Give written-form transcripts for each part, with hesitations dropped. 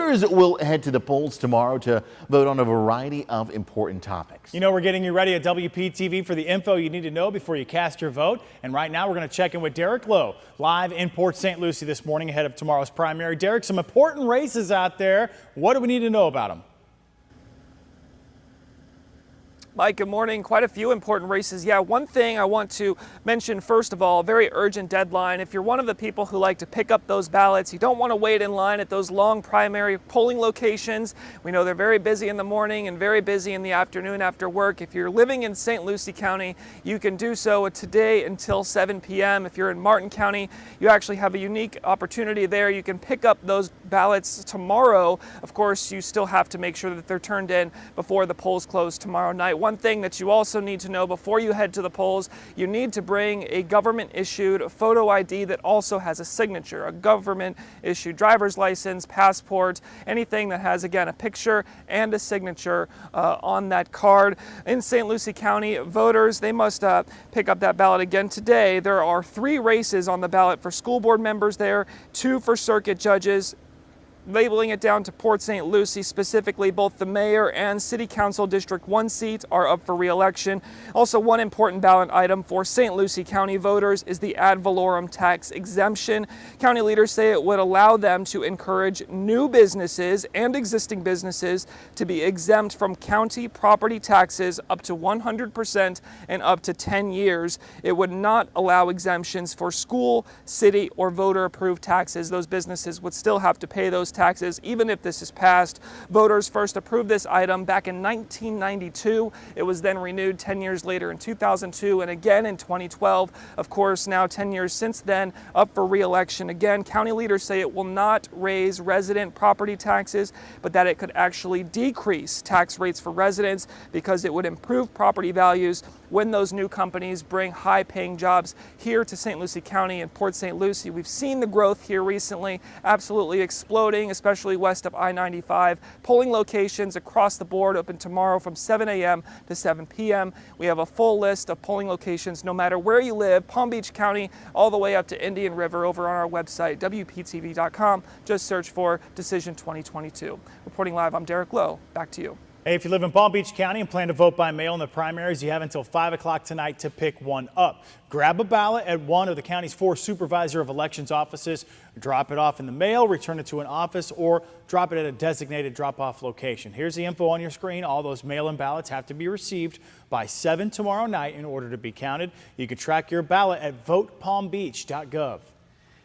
Voters will head to the polls tomorrow to vote on a variety of important topics. You know, we're getting you ready at WPTV for the info you need to know before you cast your vote. And right now, we're going to check in with Derek Lowe, live in Port St. Lucie this morning ahead of tomorrow's primary. Derek, some important races out there. What do we need to know about them? Mike, good morning. Quite a few important races. Yeah, one thing I want to mention, first of all, a very urgent deadline. If you're one of the people who like to pick up those ballots, you don't want to wait in line at those long primary polling locations. We know they're very busy in the morning and very busy in the afternoon after work. If you're living in St. Lucie County, you can do so today until 7 p.m. If you're in Martin County, you actually have a unique opportunity there. You can pick up those ballots tomorrow. Of course, you still have to make sure that they're turned in before the polls close tomorrow night. One thing that you also need to know before you head to the polls, you need to bring a government-issued photo ID that also has a signature, a government-issued driver's license, passport, anything that has, again, a picture and a signature on that card. In St. Lucie County, voters, they must pick up that ballot again today. There are 3 races on the ballot for school board members there, 2 for circuit judges. Labeling it down to Port St. Lucie specifically, both the mayor and city council district 1 seat are up for re-election. Also, one important ballot item for St. Lucie County voters is the ad valorem tax exemption. County leaders say it would allow them to encourage new businesses and existing businesses to be exempt from county property taxes up to 100% and up to 10 years. It would not allow exemptions for school, city, or voter approved taxes. Those businesses would still have to pay those taxes even if this is passed. Voters first approved this item back in 1992. It was then renewed 10 years later in 2002 and again in 2012. Of course, now 10 years since then, up for re-election again. County leaders say it will not raise resident property taxes, but that it could actually decrease tax rates for residents because it would improve property values when those new companies bring high-paying jobs here to St. Lucie County and Port St. Lucie. We've seen the growth here recently, absolutely exploding, especially west of I-95. Polling locations across the board open tomorrow from 7 a.m. to 7 p.m. We have a full list of polling locations no matter where you live, Palm Beach County, all the way up to Indian River over on our website, WPTV.com. Just search for Decision 2022. Reporting live, I'm Derek Lowe. Back to you. Hey, if you live in Palm Beach County and plan to vote by mail in the primaries, you have until 5 o'clock tonight to pick one up. Grab a ballot at one of the county's 4 supervisor of elections offices, drop it off in the mail, return it to an office, or drop it at a designated drop-off location. Here's the info on your screen. All those mail-in ballots have to be received by 7 tomorrow night in order to be counted. You can track your ballot at votepalmbeach.gov.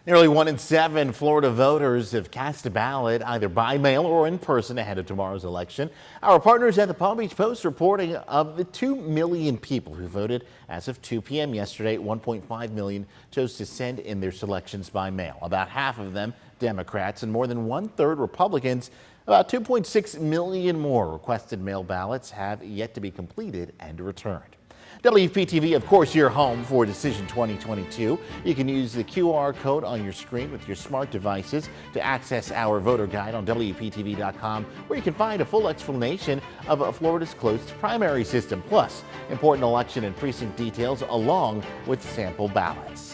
Nearly 1 in 7 Florida voters have cast a ballot either by mail or in person ahead of tomorrow's election. Our partners at the Palm Beach Post reporting of the 2 million people who voted as of 2 p.m. yesterday, 1.5 million chose to send in their selections by mail. About half of them Democrats and more than 1/3 Republicans. About 2.6 million more requested mail ballots have yet to be completed and returned. WPTV, of course, your home for Decision 2022. You can use the QR code on your screen with your smart devices to access our voter guide on WPTV.com, where you can find a full explanation of Florida's closed primary system, plus important election and precinct details along with sample ballots.